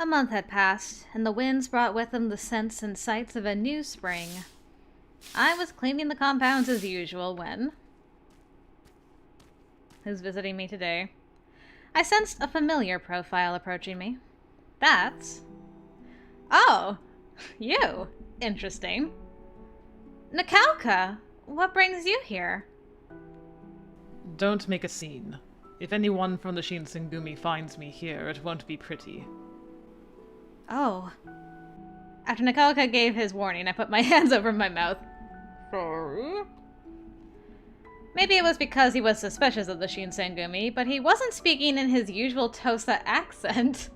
A month had passed, and the winds brought with them the scents and sights of a new spring. I was cleaning the compounds as usual when... Who's visiting me today? I sensed a familiar profile approaching me. That's... Oh! You! Interesting. Nakauka! What brings you here? Don't make a scene. If anyone from the Shinsengumi finds me here, it won't be pretty. Oh. After Nakauka gave his warning, I put my hands over my mouth. Sorry. Maybe it was because he was suspicious of the Shinsengumi, but he wasn't speaking in his usual Tosa accent.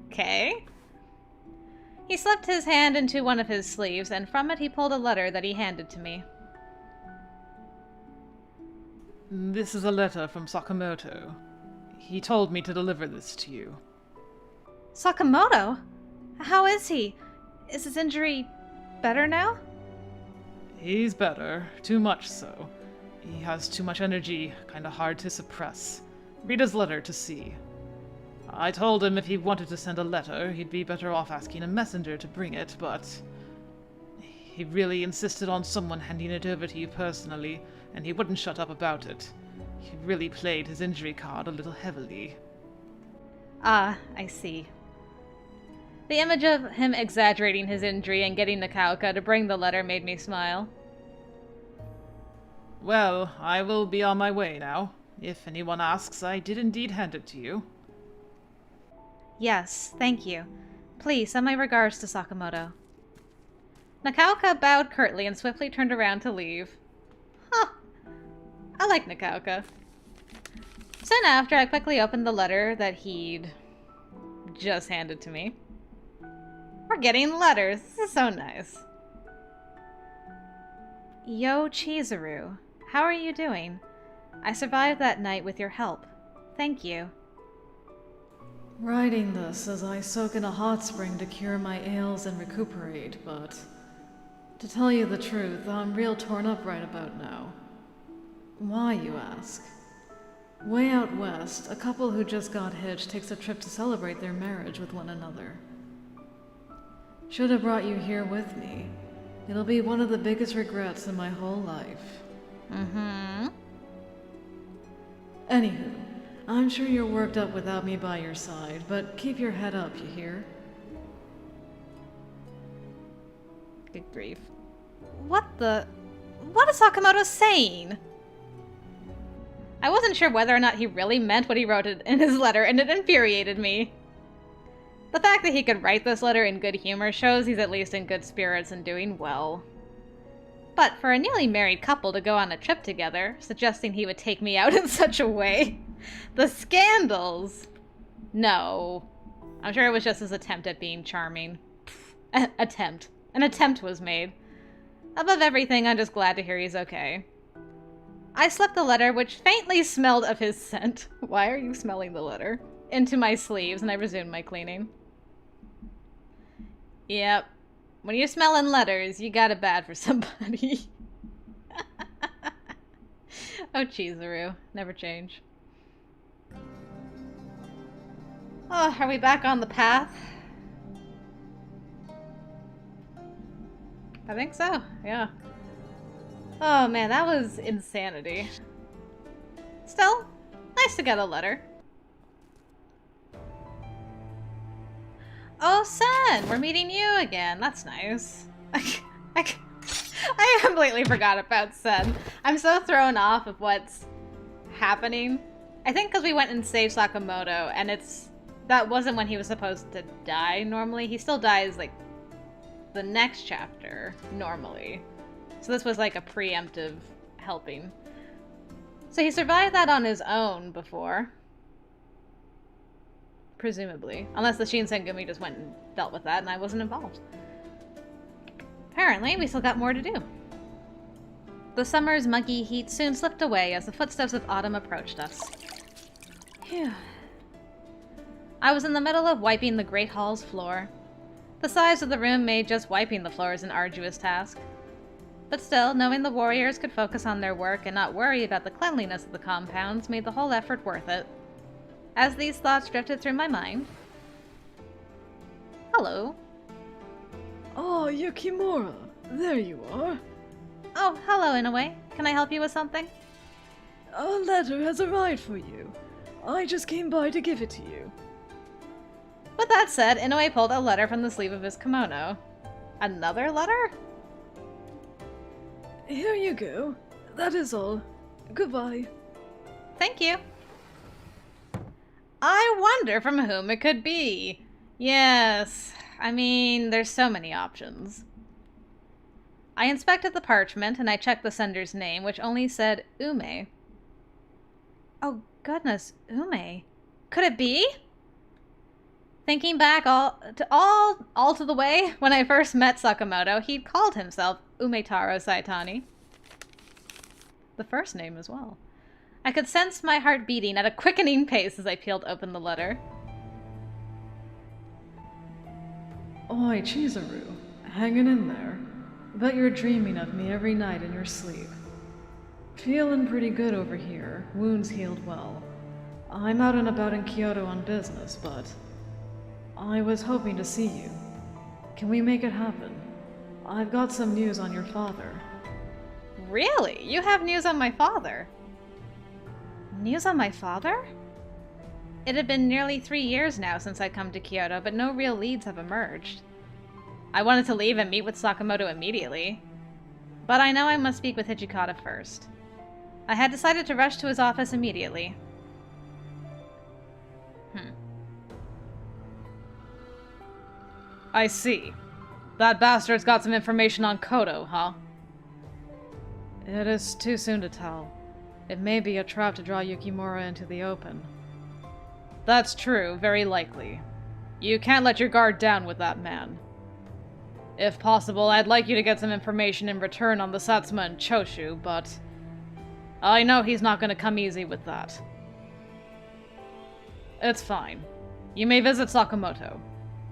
Okay. He slipped his hand into one of his sleeves, and from it he pulled a letter that he handed to me. This is a letter from Sakamoto. He told me to deliver this to you. Sakamoto? How is he? Is his injury better now? He's better. Too much so. He has too much energy, kinda hard to suppress. Read his letter to see. I told him if he wanted to send a letter, he'd be better off asking a messenger to bring it, but... He really insisted on someone handing it over to you personally, and he wouldn't shut up about it. He really played his injury card a little heavily. Ah, I see. The image of him exaggerating his injury and getting Nakauka to bring the letter made me smile. Well, I will be on my way now. If anyone asks, I did indeed hand it to you. Yes, thank you. Please send my regards to Sakamoto. Nakauka bowed curtly and swiftly turned around to leave. Huh. I like Nakauka. Soon after, I quickly opened the letter that he'd just handed to me. We're getting letters. This is so nice. Yo, Chizuru. How are you doing? I survived that night with your help. Thank you. Writing this as I soak in a hot spring to cure my ails and recuperate, but... To tell you the truth, I'm real torn up right about now. Why, you ask? Way out west, a couple who just got hitched takes a trip to celebrate their marriage with one another. Should have brought you here with me. It'll be one of the biggest regrets in my whole life. Mm-hmm. Anywho, I'm sure you're worked up without me by your side, but keep your head up, you hear? Good grief. What is Sakamoto saying? I wasn't sure whether or not he really meant what he wrote in his letter, and it infuriated me. The fact that he could write this letter in good humor shows he's at least in good spirits and doing well. But for a newly married couple to go on a trip together, suggesting he would take me out in such a way... The scandals! No. I'm sure it was just his attempt at being charming. Attempt. An attempt was made. Above everything, I'm just glad to hear he's okay. I slipped the letter, which faintly smelled of his scent. Why are you smelling the letter? Into my sleeves, and I resumed my cleaning. Yep. When you're smelling letters, you got it bad for somebody. Oh, Chizuru. Never change. Oh, are we back on the path? I think so, yeah. Oh man, that was insanity. Still, nice to get a letter. Oh, Sen! We're meeting you again. That's nice. I completely forgot about Sen. I'm so thrown off of what's happening. I think because we went and saved Sakamoto, and that wasn't when he was supposed to die normally. He still dies, like, the next chapter, normally. So this was like a preemptive helping. So he survived that on his own before. Presumably. Unless the Shinsengumi just went and dealt with that and I wasn't involved. Apparently, we still got more to do. The summer's muggy heat soon slipped away as the footsteps of autumn approached us. Phew. I was in the middle of wiping the Great Hall's floor. The size of the room made just wiping the floors an arduous task. But still, knowing the warriors could focus on their work and not worry about the cleanliness of the compounds made the whole effort worth it. As these thoughts drifted through my mind... Hello. Oh, Yukimura. There you are. Oh, hello, Inoue. Can I help you with something? A letter has arrived for you. I just came by to give it to you. With that said, Inoue pulled a letter from the sleeve of his kimono. Another letter? Here you go. That is all. Goodbye. Thank you. I wonder from whom it could be. Yes, I mean, there's so many options. I inspected the parchment and I checked the sender's name, which only said Ume. Oh goodness, Ume. Could it be? Thinking back all to the way when I first met Sakamoto, he'd called himself Umetaro Saitani. The first name as well. I could sense my heart beating at a quickening pace as I peeled open the letter. Oi, Chizuru. Hanging in there. Bet you're dreaming of me every night in your sleep. Feeling pretty good over here. Wounds healed well. I'm out and about in Kyoto on business, but I was hoping to see you. Can we make it happen? I've got some news on your father. Really? You have news on my father? News on my father? It had been nearly 3 years now since I'd come to Kyoto, but no real leads have emerged. I wanted to leave and meet with Sakamoto immediately, but I know I must speak with Hijikata first. I had decided to rush to his office immediately. I see. That bastard's got some information on Kodo, huh? It is too soon to tell. It may be a trap to draw Yukimura into the open. That's true, very likely. You can't let your guard down with that man. If possible, I'd like you to get some information in return on the Satsuma and Choshu, but I know he's not going to come easy with that. It's fine. You may visit Sakamoto.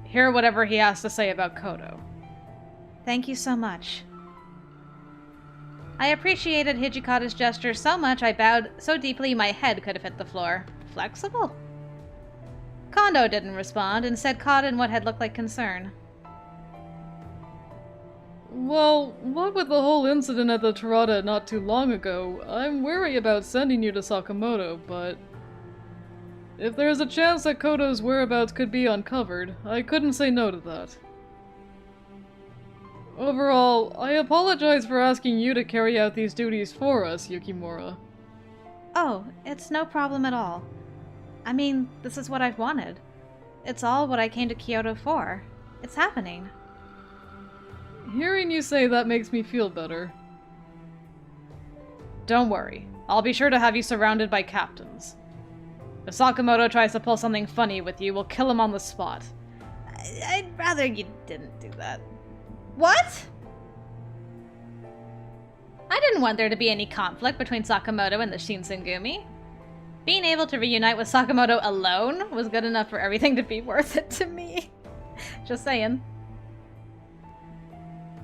Hear whatever he has to say about Kodo. Thank you so much. I appreciated Hijikata's gesture so much I bowed so deeply my head could have hit the floor. Flexible. Kondo didn't respond, instead caught in what had looked like concern. Well, what with the whole incident at the Terada not too long ago, I'm wary about sending you to Sakamoto, but if there's a chance that Kodo's whereabouts could be uncovered, I couldn't say no to that. Overall, I apologize for asking you to carry out these duties for us, Yukimura. Oh, it's no problem at all. I mean, this is what I've wanted. It's all what I came to Kyoto for. It's happening. Hearing you say that makes me feel better. Don't worry. I'll be sure to have you surrounded by captains. If Sakamoto tries to pull something funny with you, we'll kill him on the spot. I'd rather you didn't do that. What? I didn't want there to be any conflict between Sakamoto and the Shinsengumi. Being able to reunite with Sakamoto alone was good enough for everything to be worth it to me. Just saying.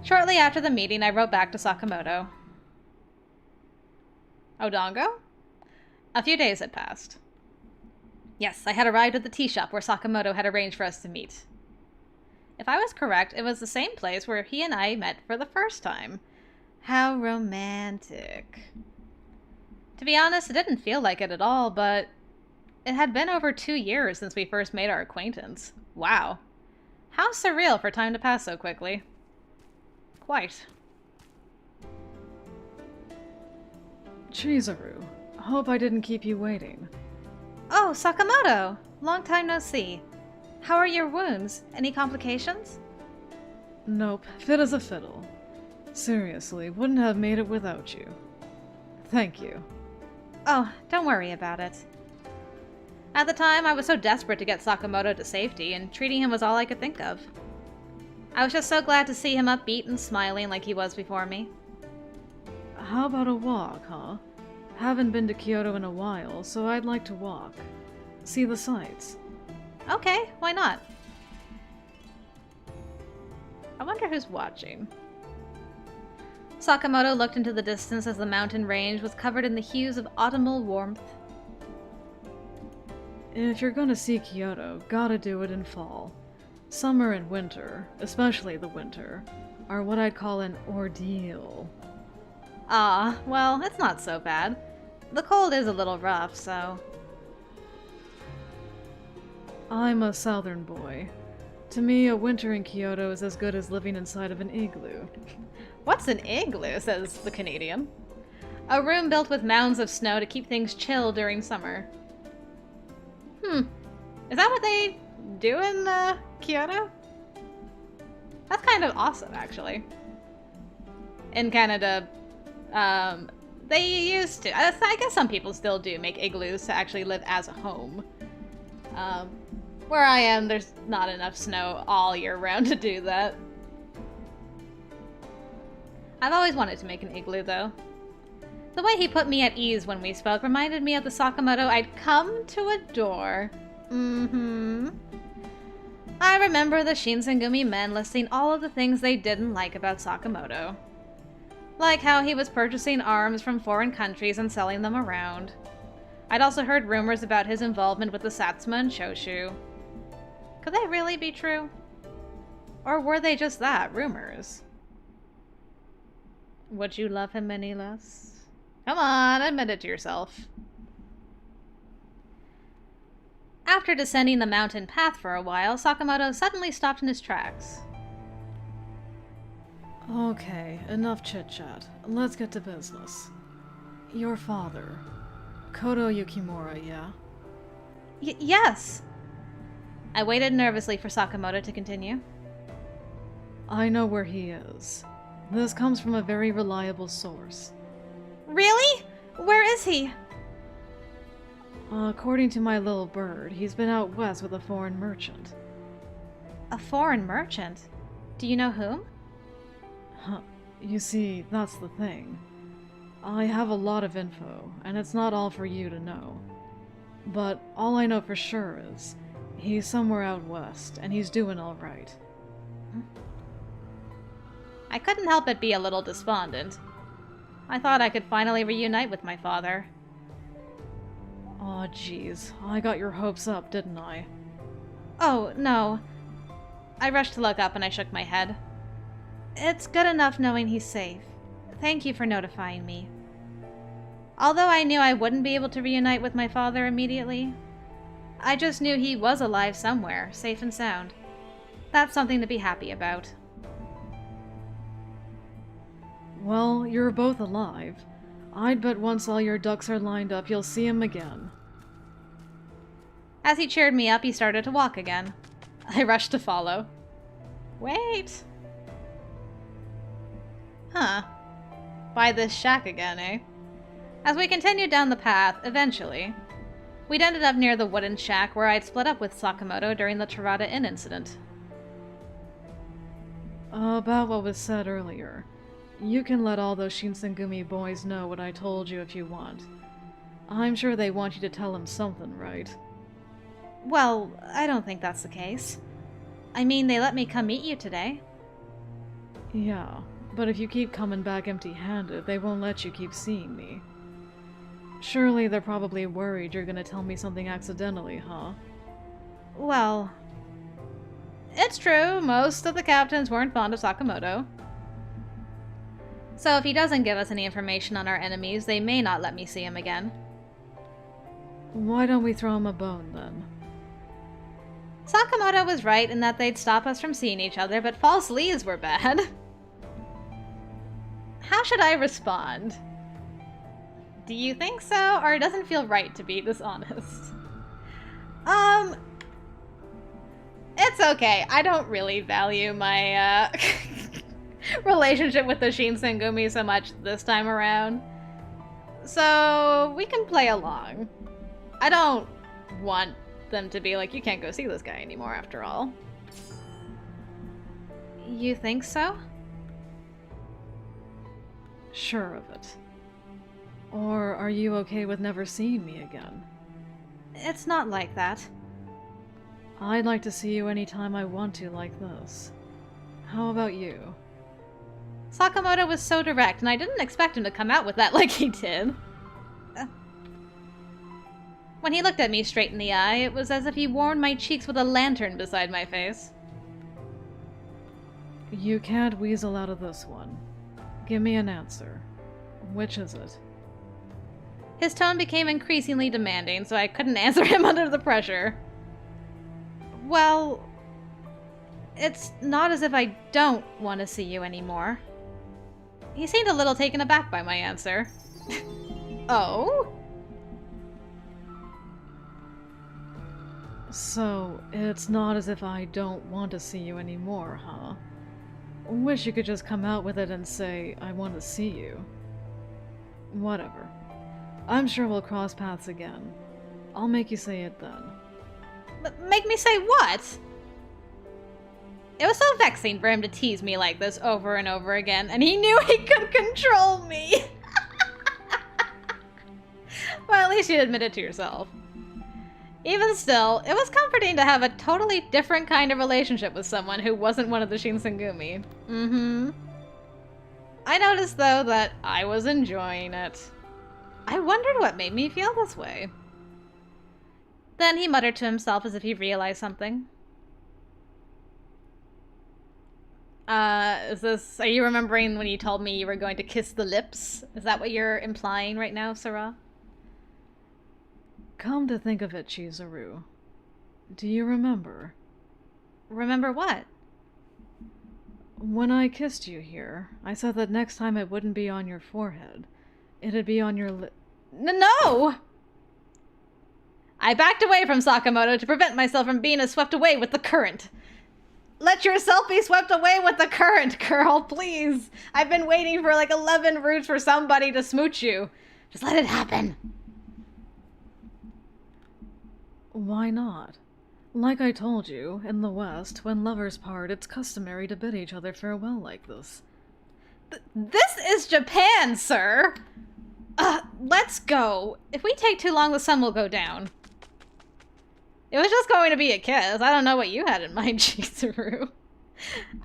Shortly after the meeting, I wrote back to Sakamoto. Odongo? A few days had passed. Yes, I had arrived at the tea shop where Sakamoto had arranged for us to meet. If I was correct, it was the same place where he and I met for the first time. How romantic. To be honest, it didn't feel like it at all, but it had been over 2 years since we first made our acquaintance. Wow. How surreal for time to pass so quickly. Quite. Chizuru, hope I didn't keep you waiting. Oh, Sakamoto! Long time no see. How are your wounds? Any complications? Nope, fit as a fiddle. Seriously, wouldn't have made it without you. Thank you. Oh, don't worry about it. At the time, I was so desperate to get Sakamoto to safety, and treating him was all I could think of. I was just so glad to see him upbeat and smiling like he was before me. How about a walk, huh? Haven't been to Kyoto in a while, so I'd like to walk. See the sights. Okay, why not? I wonder who's watching. Sakamoto looked into the distance as the mountain range was covered in the hues of autumnal warmth. If you're gonna see Kyoto, gotta do it in fall. Summer and winter, especially the winter, are what I'd call an ordeal. Ah, well, it's not so bad. The cold is a little rough, so... I'm a southern boy. To me, a winter in Kyoto is as good as living inside of an igloo. What's an igloo, says the Canadian. A room built with mounds of snow to keep things chill during summer. Is that what they do in Kyoto? That's kind of awesome, actually. In Canada, they used to. I guess some people still do make igloos to actually live as a home. Where I am, there's not enough snow all year round to do that. I've always wanted to make an igloo, though. The way he put me at ease when we spoke reminded me of the Sakamoto I'd come to adore. I remember the Shinsengumi men listing all of the things they didn't like about Sakamoto. Like how he was purchasing arms from foreign countries and selling them around. I'd also heard rumors about his involvement with the Satsuma and Shoshu. Could they really be true? Or were they just that, rumors? Would you love him any less? Come on, admit it to yourself. After descending the mountain path for a while, Sakamoto suddenly stopped in his tracks. Okay, enough chit-chat. Let's get to business. Your father. Koto Yukimura, yeah? Yes! I waited nervously for Sakamoto to continue. I know where he is. This comes from a very reliable source. Really? Where is he? According to my little bird, he's been out west with a foreign merchant. A foreign merchant? Do you know whom? You see, that's the thing. I have a lot of info, and it's not all for you to know. But all I know for sure is, he's somewhere out west, and he's doing alright. I couldn't help but be a little despondent. I thought I could finally reunite with my father. Aw, jeez. I got your hopes up, didn't I? Oh, no. I rushed to look up and I shook my head. It's good enough knowing he's safe. Thank you for notifying me. Although I knew I wouldn't be able to reunite with my father immediately, I just knew he was alive somewhere, safe and sound. That's something to be happy about. Well, you're both alive. I'd bet once all your ducks are lined up, you'll see him again. As he cheered me up, he started to walk again. I rushed to follow. Wait. Huh. By this shack again, eh? As we continued down the path, eventually, we'd ended up near the wooden shack where I'd split up with Sakamoto during the Terada Inn incident. About what was said earlier. You can let all those Shinsengumi boys know what I told you if you want. I'm sure they want you to tell them something, right? Well, I don't think that's the case. I mean, they let me come meet you today. Yeah, but if you keep coming back empty-handed, they won't let you keep seeing me. Surely they're probably worried you're gonna tell me something accidentally, huh? Well, it's true, most of the captains weren't fond of Sakamoto. So if he doesn't give us any information on our enemies, they may not let me see him again. Why don't we throw him a bone, then? Sakamoto was right in that they'd stop us from seeing each other, but false leads were bad. How should I respond? Do you think so, or it doesn't feel right to be dishonest? It's okay. I don't really value my, relationship with the Shinsengumi so much this time around. So, we can play along. I don't want them to be like, you can't go see this guy anymore after all. You think so? Sure of it. Or are you okay with never seeing me again? It's not like that. I'd like to see you anytime I want to like this. How about you? Sakamoto was so direct, and I didn't expect him to come out with that like he did. When he looked at me straight in the eye, it was as if he warmed my cheeks with a lantern beside my face. You can't weasel out of this one. Give me an answer. Which is it? His tone became increasingly demanding, so I couldn't answer him under the pressure. Well, it's not as if I don't want to see you anymore. He seemed a little taken aback by my answer. Oh? So, it's not as if I don't want to see you anymore, huh? Wish you could just come out with it and say, I want to see you. Whatever. I'm sure we'll cross paths again. I'll make you say it then. Make me say what? It was so vexing for him to tease me like this over and over again, and he knew he could control me. Well, at least you admit it to yourself. Even still, it was comforting to have a totally different kind of relationship with someone who wasn't one of the Shinsengumi. I noticed, though, that I was enjoying it. I wondered what made me feel this way. Then he muttered to himself as if he realized something. Are you remembering when you told me you were going to kiss the lips? Is that what you're implying right now, Sarah? Come to think of it, Chizuru. Do you remember? Remember what? When I kissed you here, I said that next time it wouldn't be on your forehead. It'd be on your No! I backed away from Sakamoto to prevent myself from being swept away with the current. Let yourself be swept away with the current, girl, please. I've been waiting for like 11 routes for somebody to smooch you. Just let it happen. Why not? Like I told you, in the West, when lovers part, it's customary to bid each other farewell like this. This is Japan, sir! Let's go. If we take too long, the sun will go down. It was just going to be a kiss. I don't know what you had in mind, Chizuru.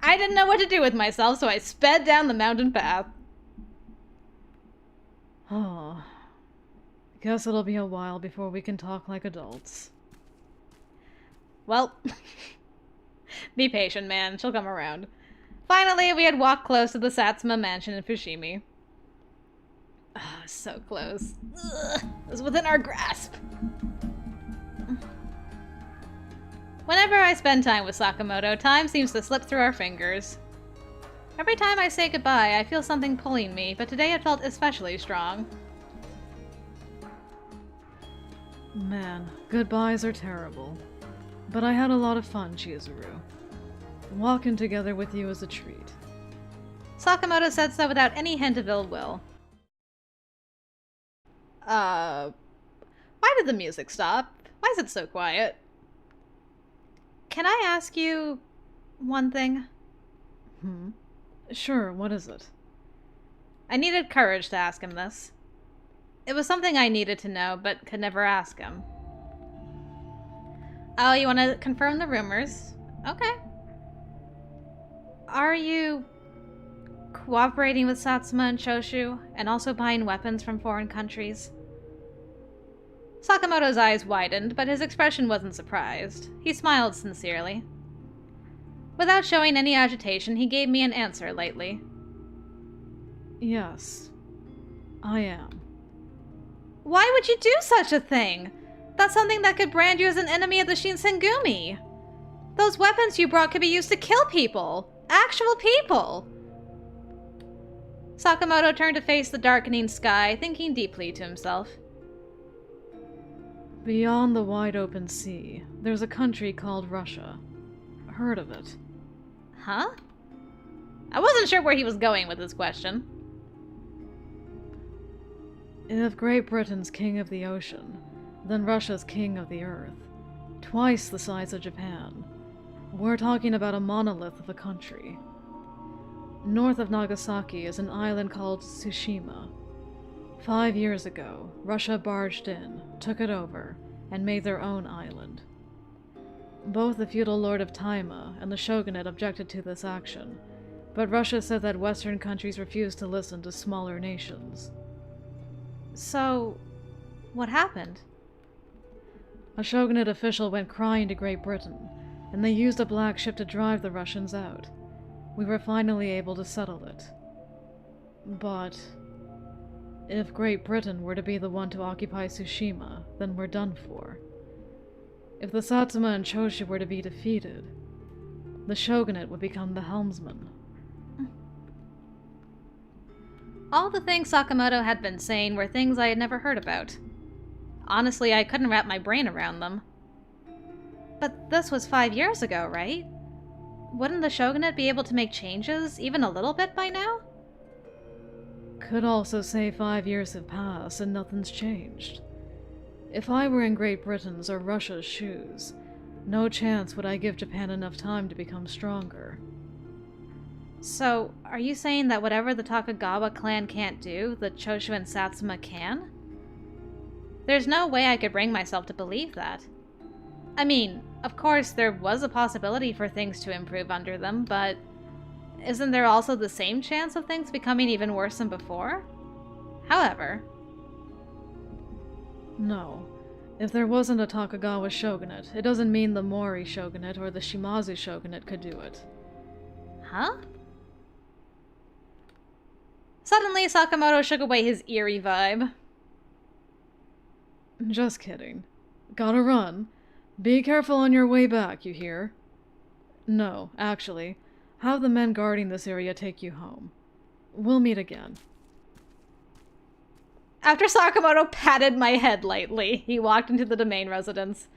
I didn't know what to do with myself, so I sped down the mountain path. Oh. Guess it'll be a while before we can talk like adults. Well, be patient, man. She'll come around. Finally, we had walked close to the Satsuma mansion in Fushimi. So close. Ugh, it was within our grasp. Whenever I spend time with Sakamoto, time seems to slip through our fingers. Every time I say goodbye, I feel something pulling me, but today it felt especially strong. Man, goodbyes are terrible. But I had a lot of fun, Chizuru. Walking together with you is a treat. Sakamoto said so without any hint of ill will. Why did the music stop? Why is it so quiet? Can I ask you one thing? Sure, what is it? I needed courage to ask him this. It was something I needed to know, but could never ask him. Oh, you want to confirm the rumors? Okay. Are you cooperating with Satsuma and Choshu, and also buying weapons from foreign countries? Sakamoto's eyes widened, but his expression wasn't surprised. He smiled sincerely. Without showing any agitation, he gave me an answer lightly. Yes, I am. Why would you do such a thing? That's something that could brand you as an enemy of the Shinsengumi. Those weapons you brought could be used to kill people. Actual people. Sakamoto turned to face the darkening sky, thinking deeply to himself. Beyond the wide open sea, there's a country called Russia. Heard of it? Huh? I wasn't sure where he was going with this question. If Great Britain's king of the ocean, then Russia's king of the earth. Twice the size of Japan. We're talking about a monolith of a country. North of Nagasaki is an island called Tsushima. 5 years ago, Russia barged in, took it over, and made their own island. Both the feudal lord of Taima and the shogunate objected to this action, but Russia said that Western countries refused to listen to smaller nations. So, what happened? A shogunate official went crying to Great Britain, and they used a black ship to drive the Russians out. we were finally able to settle it. But if Great Britain were to be the one to occupy Tsushima, then we're done for. If the Satsuma and Choshu were to be defeated, the Shogunate would become the helmsman. All the things Sakamoto had been saying were things I had never heard about. Honestly, I couldn't wrap my brain around them. But this was 5 years ago, right? Wouldn't the Shogunate be able to make changes, even a little bit by now? Could also say 5 years have passed and nothing's changed. If I were in Great Britain's or Russia's shoes, no chance would I give Japan enough time to become stronger. So, are you saying that whatever the Tokugawa clan can't do, the Choshu and Satsuma can? There's no way I could bring myself to believe that. I mean, of course, there was a possibility for things to improve under them, but isn't there also the same chance of things becoming even worse than before? However... No. If there wasn't a Tokugawa shogunate, it doesn't mean the Mori shogunate or the Shimazu shogunate could do it. Huh? Suddenly, Sakamoto shook away his eerie vibe. Just kidding. Gotta run. Be careful on your way back, you hear? No, actually. Have the men guarding this area take you home. We'll meet again. After Sakamoto patted my head lightly, he walked into the domain residence.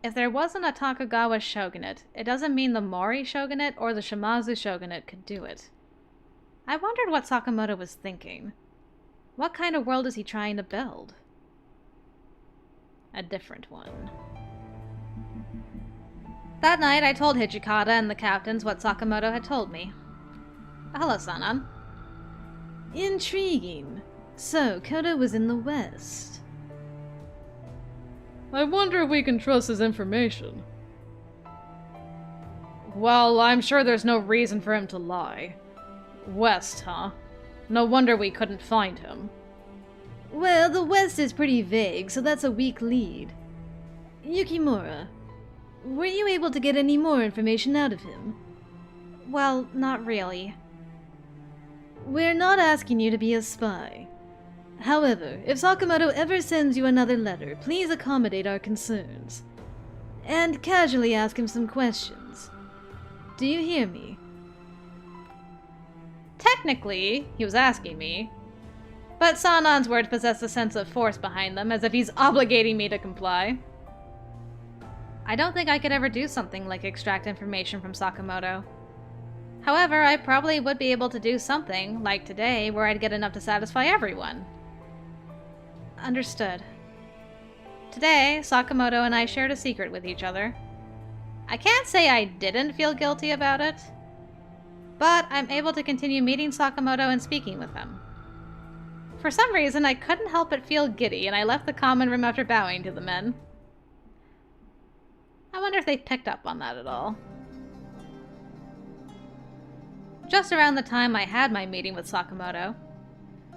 If there wasn't a Tokugawa shogunate, it doesn't mean the Mori shogunate or the Shimazu shogunate could do it. I wondered what Sakamoto was thinking. What kind of world is he trying to build? A different one. That night, I told Hijikata and the captains what Sakamoto had told me. Hello, Sanan. Intriguing. So, Kyoto was in the west. I wonder if we can trust his information. Well, I'm sure there's no reason for him to lie. West, huh? No wonder we couldn't find him. Well, the west is pretty vague, so that's a weak lead. Yukimura, were you able to get any more information out of him? Well, not really. We're not asking you to be a spy. However, if Sakamoto ever sends you another letter, please accommodate our concerns. And casually ask him some questions. Do you hear me? Technically, he was asking me. But Sanan's words possess a sense of force behind them, as if he's obligating me to comply. I don't think I could ever do something like extract information from Sakamoto. However, I probably would be able to do something, like today, where I'd get enough to satisfy everyone. Understood. Today, Sakamoto and I shared a secret with each other. I can't say I didn't feel guilty about it, but I'm able to continue meeting Sakamoto and speaking with him. For some reason, I couldn't help but feel giddy, and I left the common room after bowing to the men. I wonder if they picked up on that at all. Just around the time I had my meeting with Sakamoto,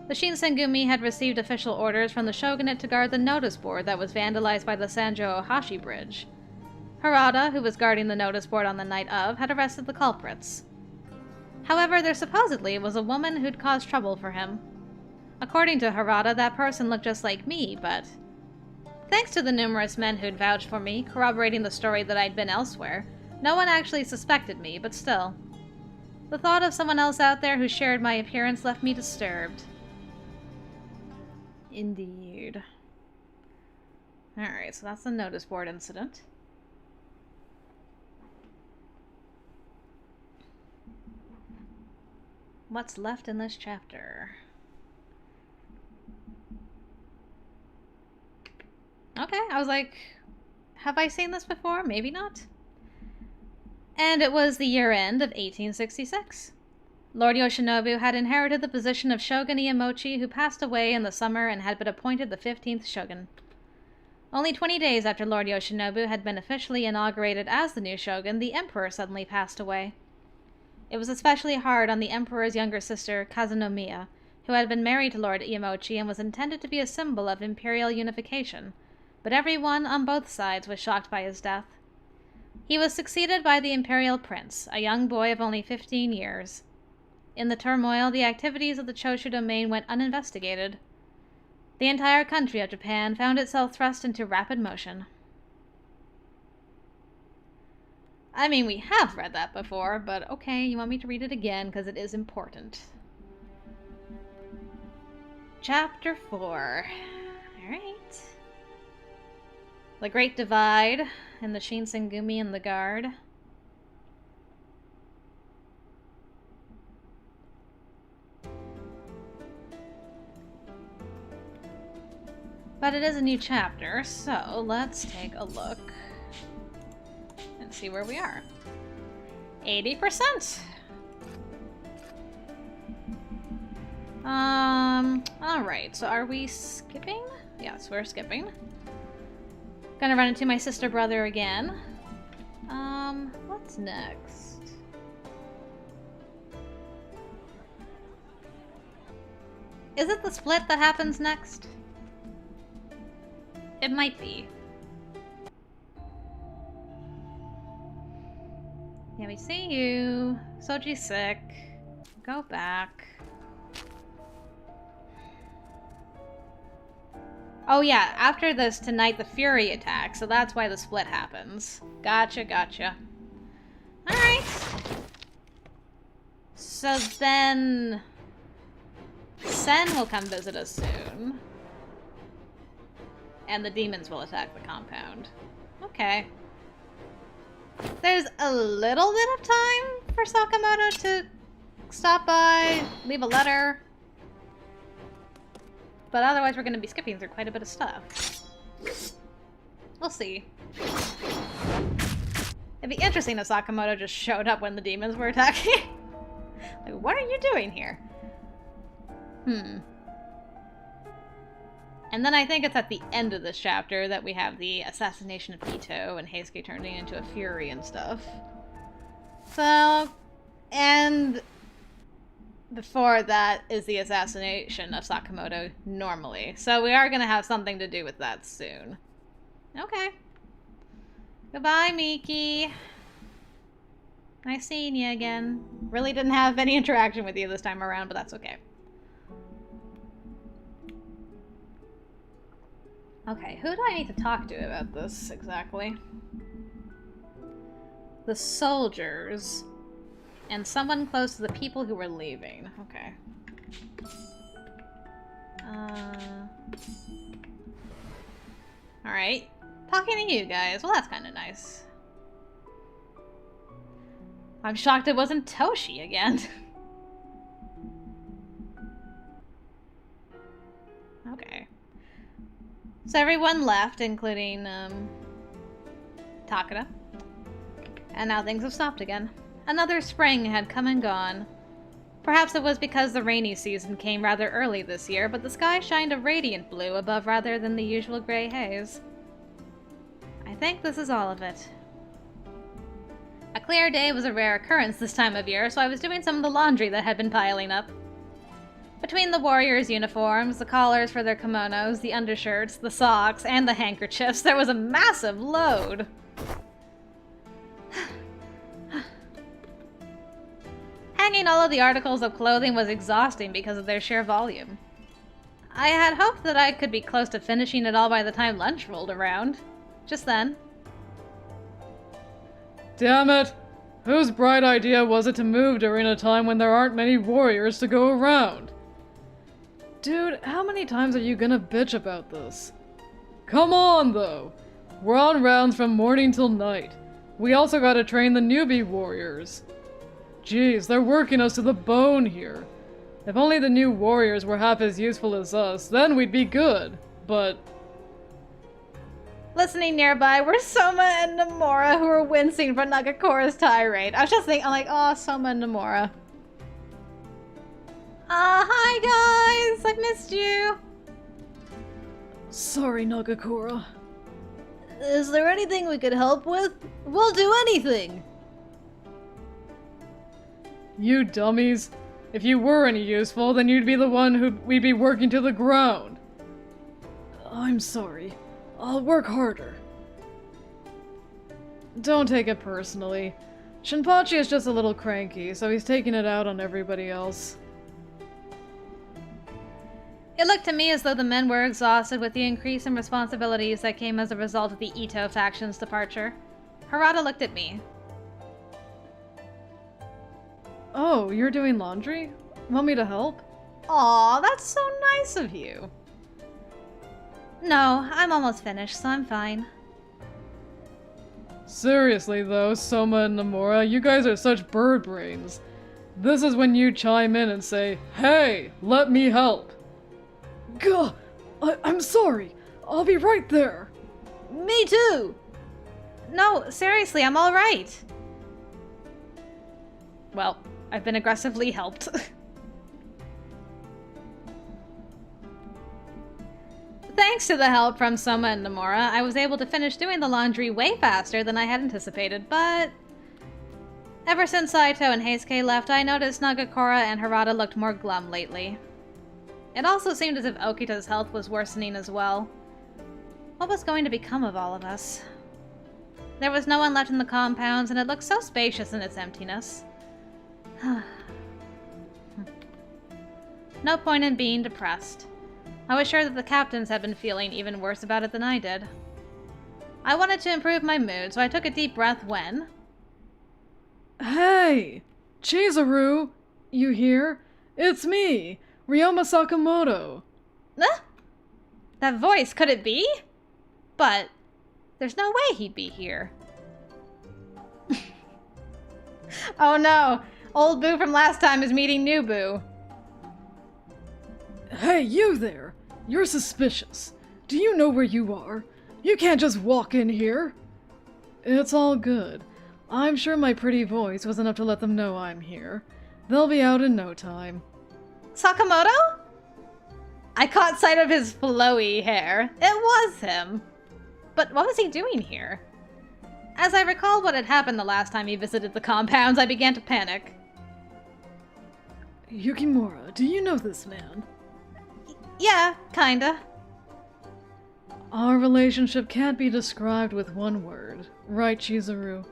the Shinsengumi had received official orders from the Shogunate to guard the notice board that was vandalized by the Sanjo Ohashi Bridge. Harada, who was guarding the notice board on the night of, had arrested the culprits. However, there supposedly was a woman who'd caused trouble for him. According to Harada, that person looked just like me, but thanks to the numerous men who'd vouched for me, corroborating the story that I'd been elsewhere, no one actually suspected me, but still. The thought of someone else out there who shared my appearance left me disturbed. Indeed. Alright, so that's the notice board incident. What's left in this chapter? Okay, I was like, have I seen this before? Maybe not. And it was the year end of 1866. Lord Yoshinobu had inherited the position of Shogun Iemochi, who passed away in the summer and had been appointed the 15th shogun. Only 20 days after Lord Yoshinobu had been officially inaugurated as the new shogun, the emperor suddenly passed away. It was especially hard on the emperor's younger sister, Kazunomiya, who had been married to Lord Iemochi and was intended to be a symbol of imperial unification, but everyone on both sides was shocked by his death. He was succeeded by the Imperial Prince, a young boy of only 15 years. In the turmoil, the activities of the Choshu domain went uninvestigated. The entire country of Japan found itself thrust into rapid motion. I mean, we have read that before, but okay, you want me to read it again because it is important. Chapter 4. Alright. The Great Divide, and the Shinsengumi and the Guard. But it is a new chapter, so let's take a look and see where we are. 80%! Alright, so are we skipping? Yes, we're skipping. Gonna run into my sister brother again. What's next? Is it the split that happens next? It might be. Yeah, we see you. Soji's sick. Go back. Oh yeah, after this tonight the Fury attacks, so that's why the split happens. Gotcha, gotcha. Alright. So then... Sen will come visit us soon. And the demons will attack the compound. Okay. There's a little bit of time for Sakamoto to stop by, leave a letter. But otherwise we're going to be skipping through quite a bit of stuff. We'll see. It'd be interesting if Sakamoto just showed up when the demons were attacking. Like, what are you doing here? And then I think it's at the end of this chapter that we have the assassination of Ito and Heisuke turning into a fury and stuff. So, and before that is the assassination of Sakamoto normally. So we are going to have something to do with that soon. Okay. Goodbye, Miki. Nice seeing you again. Really didn't have any interaction with you this time around, but that's okay. Okay, who do I need to talk to about this exactly? The soldiers. And someone close to the people who were leaving. Okay. Alright. Talking to you guys. Well, that's kind of nice. I'm shocked it wasn't Toshi again. Okay. So everyone left, including, Takada. And now things have stopped again. Another spring had come and gone. Perhaps it was because the rainy season came rather early this year, but the sky shined a radiant blue above rather than the usual gray haze. I think this is all of it. A clear day was a rare occurrence this time of year, so I was doing some of the laundry that had been piling up. Between the warriors' uniforms, the collars for their kimonos, the undershirts, the socks, and the handkerchiefs, there was a massive load. Hanging all of the articles of clothing was exhausting because of their sheer volume. I had hoped that I could be close to finishing it all by the time lunch rolled around. Just then. Damn it! Whose bright idea was it to move during a time when there aren't many warriors to go around? Dude, how many times are you gonna bitch about this? Come on, though! We're on rounds from morning till night. We also gotta train the newbie warriors. Jeez, they're working us to the bone here. If only the new warriors were half as useful as us, then we'd be good. But... Listening nearby were Soma and Nomura, who were wincing from Nagakura's tirade. I was just thinking, I'm like, oh, Soma and Nomura. Hi guys! I've missed you! Sorry, Nagakura. Is there anything we could help with? We'll do anything! You dummies. If you were any useful, then you'd be the one we'd be working to the ground. I'm sorry. I'll work harder. Don't take it personally. Shinpachi is just a little cranky, so he's taking it out on everybody else. It looked to me as though the men were exhausted with the increase in responsibilities that came as a result of the Ito faction's departure. Harada looked at me. Oh, you're doing laundry? Want me to help? Aw, that's so nice of you. No, I'm almost finished, so I'm fine. Seriously though, Soma and Nomura, you guys are such bird brains. This is when you chime in and say, "Hey, let me help." Gah! I'm sorry. I'll be right there. Me too! No, seriously, I'm alright. Well, I've been aggressively helped. Thanks to the help from Soma and Nomura, I was able to finish doing the laundry way faster than I had anticipated, but... Ever since Saito and Heisuke left, I noticed Nagakura and Harada looked more glum lately. It also seemed as if Okita's health was worsening as well. What was going to become of all of us? There was no one left in the compounds, and it looked so spacious in its emptiness. No point in being depressed. I was sure that the captains had been feeling even worse about it than I did. I wanted to improve my mood, so I took a deep breath when... Hey! Chizuru! You here? It's me, Ryouma Sakamoto. Huh? That voice, could it be? But there's no way he'd be here. Oh no! Old Boo from last time is meeting new Boo. Hey, you there! You're suspicious. Do you know where you are? You can't just walk in here. It's all good. I'm sure my pretty voice was enough to let them know I'm here. They'll be out in no time. Sakamoto? I caught sight of his flowy hair. It was him. But what was he doing here? As I recalled what had happened the last time he visited the compounds, I began to panic. Yukimura, do you know this man? Yeah, kinda. Our relationship can't be described with one word. Right, Chizuru?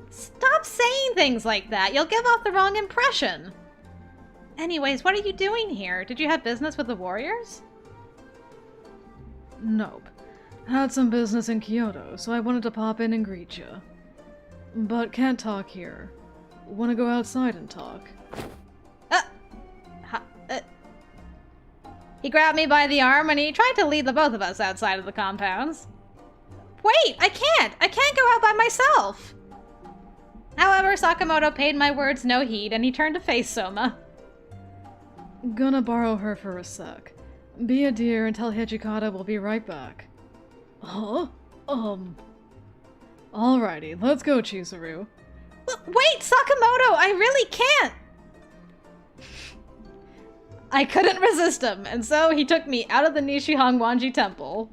Stop saying things like that. You'll give off the wrong impression. Anyways, what are you doing here? Did you have business with the warriors? Nope. Had some business in Kyoto, so I wanted to pop in and greet you. But can't talk here. Wanna go outside and talk? He grabbed me by the arm and he tried to lead the both of us outside of the compounds. Wait, I can't! I can't go out by myself! However, Sakamoto paid my words no heed and he turned to face Soma. Gonna borrow her for a sec. Be a dear and tell Hijikata we'll be right back. Huh? Alrighty, let's go, Chizuru. Wait, Sakamoto! I really can't! I couldn't resist him, and so he took me out of the Nishihangwanji temple.